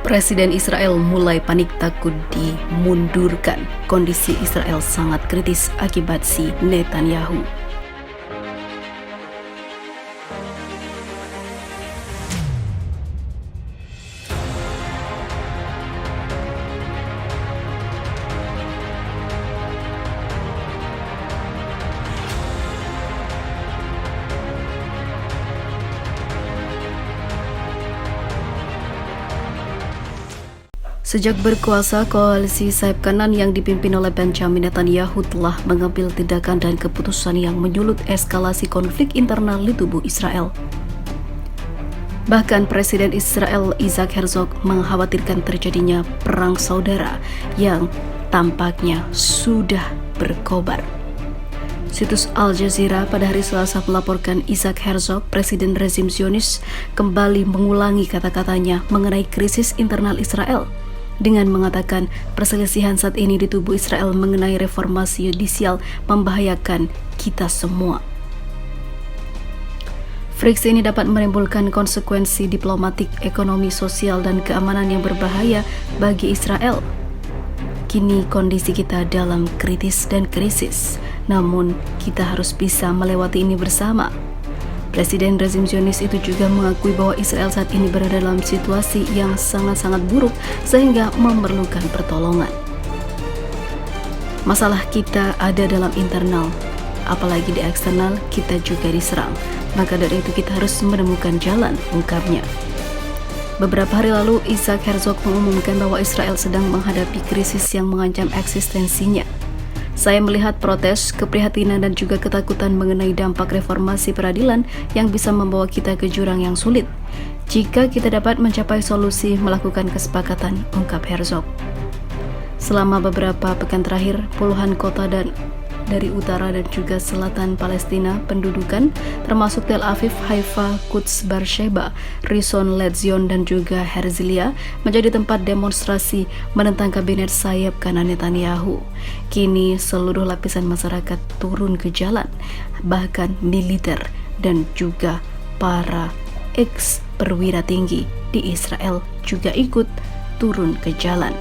Presiden Israel mulai panik takut dimundurkan. Kondisi Israel sangat kritis akibat si Netanyahu. Sejak berkuasa, koalisi sayap kanan yang dipimpin oleh Benjamin Netanyahu telah mengambil tindakan dan keputusan yang menyulut eskalasi konflik internal di tubuh Israel. Bahkan Presiden Israel Isaac Herzog mengkhawatirkan terjadinya perang saudara yang tampaknya sudah berkobar. Situs Al Jazeera pada hari Selasa melaporkan Isaac Herzog, Presiden rezim Zionis, kembali mengulangi kata-katanya mengenai krisis internal Israel, dengan mengatakan perselisihan saat ini di tubuh Israel mengenai reformasi yudisial membahayakan kita semua. Friksi ini dapat menimbulkan konsekuensi diplomatik, ekonomi, sosial, dan keamanan yang berbahaya bagi Israel. Kini kondisi kita dalam kritis dan krisis, namun kita harus bisa melewati ini bersama. Presiden rezim Zionis itu juga mengakui bahwa Israel saat ini berada dalam situasi yang sangat-sangat buruk sehingga memerlukan pertolongan. Masalah kita ada dalam internal, apalagi di eksternal kita juga diserang. Maka dari itu kita harus menemukan jalan, ungkapnya. Beberapa hari lalu, Isaac Herzog mengumumkan bahwa Israel sedang menghadapi krisis yang mengancam eksistensinya. Saya melihat protes, keprihatinan, dan juga ketakutan mengenai dampak reformasi peradilan yang bisa membawa kita ke jurang yang sulit. Jika kita dapat mencapai solusi melakukan kesepakatan, ungkap Herzog. Selama beberapa pekan terakhir, puluhan kota dari utara dan juga selatan Palestina pendudukan, termasuk Tel Aviv, Haifa, Quds, Beersheba, Rishon LeZion, dan juga Herzliya, menjadi tempat demonstrasi menentang kabinet sayap kanan Netanyahu. Kini seluruh lapisan masyarakat turun ke jalan, bahkan militer dan juga para ex-perwira tinggi di Israel juga ikut turun ke jalan.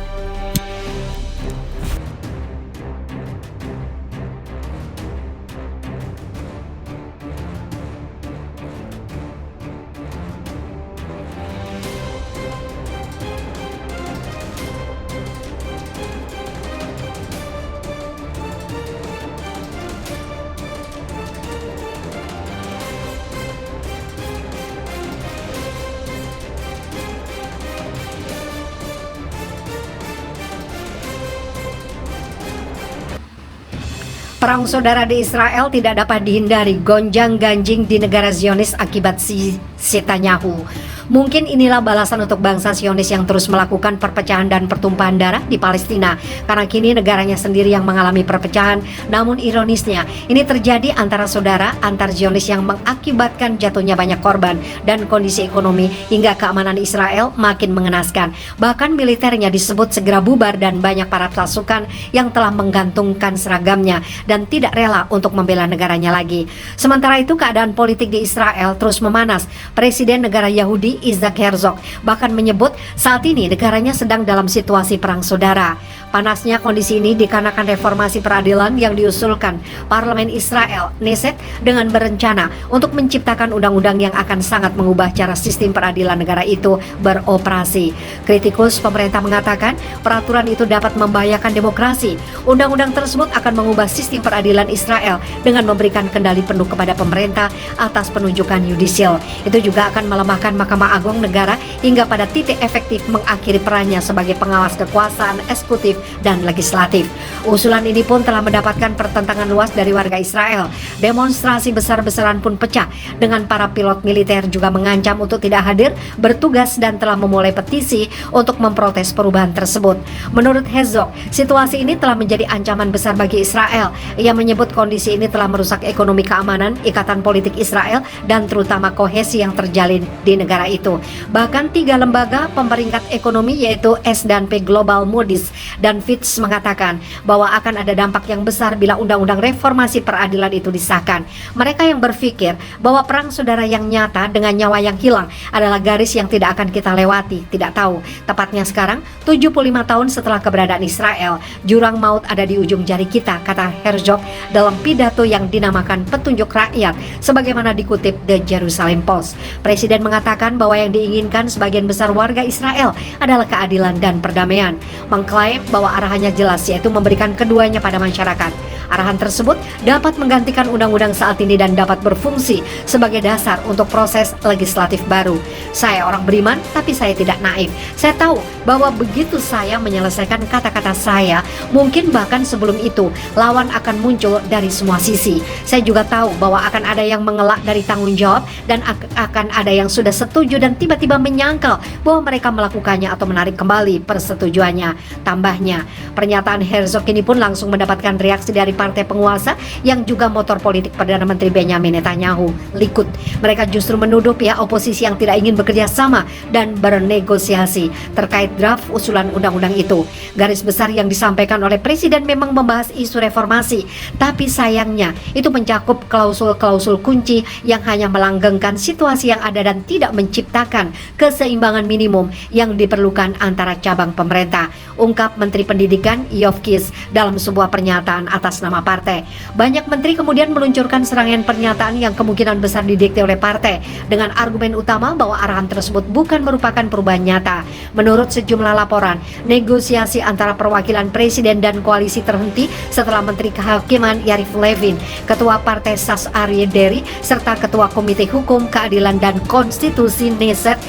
Perang saudara di Israel tidak dapat dihindari, gonjang-ganjing di negara Zionis akibat si Netanyahu. Mungkin inilah balasan untuk bangsa Zionis yang terus melakukan perpecahan dan pertumpahan darah di Palestina, karena kini negaranya sendiri yang mengalami perpecahan. Namun ironisnya, ini terjadi antara saudara antar Zionis yang mengakibatkan jatuhnya banyak korban dan kondisi ekonomi hingga keamanan Israel makin mengenaskan. Bahkan militernya disebut segera bubar dan banyak para pasukan yang telah menggantungkan seragamnya dan tidak rela untuk membela negaranya lagi. Sementara itu keadaan politik di Israel terus memanas. Presiden negara Yahudi Isaac Herzog bahkan menyebut saat ini negaranya sedang dalam situasi perang saudara. Panasnya kondisi ini dikarenakan reformasi peradilan yang diusulkan Parlemen Israel, Knesset, dengan berencana untuk menciptakan undang-undang yang akan sangat mengubah cara sistem peradilan negara itu beroperasi. Kritikus pemerintah mengatakan peraturan itu dapat membahayakan demokrasi. Undang-undang tersebut akan mengubah sistem peradilan Israel dengan memberikan kendali penuh kepada pemerintah atas penunjukan yudisial. Itu juga akan melemahkan Mahkamah Agung Negara hingga pada titik efektif mengakhiri perannya sebagai pengawas kekuasaan eksekutif dan legislatif. Usulan ini pun telah mendapatkan pertentangan luas dari warga Israel. Demonstrasi besar-besaran pun pecah dengan para pilot militer juga mengancam untuk tidak hadir bertugas dan telah memulai petisi untuk memprotes perubahan tersebut. Menurut Herzog, situasi ini telah menjadi ancaman besar bagi Israel. Ia menyebut kondisi ini telah merusak ekonomi, keamanan, ikatan politik Israel, dan terutama kohesi yang terjalin di negara itu. Bahkan 3 lembaga pemeringkat ekonomi yaitu S&P Global, Moody's, dan Fitch mengatakan bahwa akan ada dampak yang besar bila undang-undang reformasi peradilan itu disahkan. Mereka yang berpikir bahwa perang saudara yang nyata dengan nyawa yang hilang adalah garis yang tidak akan kita lewati, tidak tahu. Tepatnya sekarang, 75 tahun setelah keberadaan Israel, jurang maut ada di ujung jari kita, kata Herzog dalam pidato yang dinamakan Petunjuk Rakyat, sebagaimana dikutip The Jerusalem Post. Presiden mengatakan bahwa yang diinginkan sebagian besar warga Israel adalah keadilan dan perdamaian. Mengklaim bahwa arahannya jelas, yaitu memberikan keduanya pada masyarakat. Arahan tersebut dapat menggantikan undang-undang saat ini dan dapat berfungsi sebagai dasar untuk proses legislatif baru. Saya orang beriman, tapi saya tidak naif. Saya tahu bahwa begitu saya menyelesaikan kata-kata saya, mungkin bahkan sebelum itu, lawan akan muncul dari semua sisi. Saya juga tahu bahwa akan ada yang mengelak dari tanggung jawab dan akan ada yang sudah setuju dan tiba-tiba menyangkal bahwa mereka melakukannya atau menarik kembali persetujuannya. Tambahnya, pernyataan Herzog ini pun langsung mendapatkan reaksi dari partai penguasa yang juga motor politik Perdana Menteri Benjamin Netanyahu, Likud. Mereka justru menuduh pihak oposisi yang tidak ingin bekerja sama dan bernegosiasi terkait draft usulan undang-undang itu. Garis besar yang disampaikan oleh Presiden memang membahas isu reformasi, tapi sayangnya itu mencakup klausul-klausul kunci yang hanya melanggengkan situasi yang ada dan tidak menciptakan keseimbangan minimum yang diperlukan antara cabang pemerintah, ungkap Menteri Pendidikan Yoav Kish dalam sebuah pernyataan atas nama partai. Banyak menteri kemudian meluncurkan serangkaian pernyataan yang kemungkinan besar didikte oleh partai dengan argumen utama bahwa arahan tersebut bukan merupakan perubahan nyata. Menurut sejumlah laporan, negosiasi antara perwakilan presiden dan koalisi terhenti setelah Menteri Kehakiman Yariv Levin, Ketua Partai Sas Aryeh Deri, serta Ketua Komite Hukum, Keadilan dan Konstitusi Knesset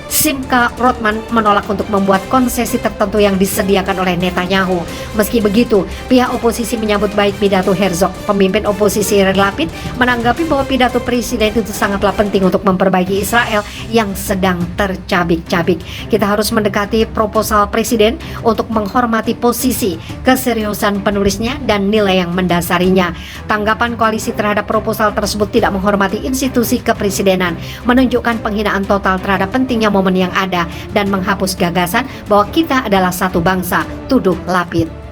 Simcha Rothman menolak untuk membuat konsesi tertentu yang disediakan oleh Netanyahu. Meski begitu, pihak oposisi menyambut baik pidato Herzog. Pemimpin oposisi Yair Lapid menanggapi bahwa pidato presiden itu sangatlah penting untuk memperbaiki Israel yang sedang tercabik-cabik. Kita harus mendekati proposal presiden untuk menghormati posisi, keseriusan penulisnya, dan nilai yang mendasarinya. Tanggapan koalisi terhadap proposal tersebut tidak menghormati institusi kepresidenan, menunjukkan penghinaan total terhadap pentingnya momen yang ada dan menghapus gagasan bahwa kita adalah satu bangsa, tuduh Lapid.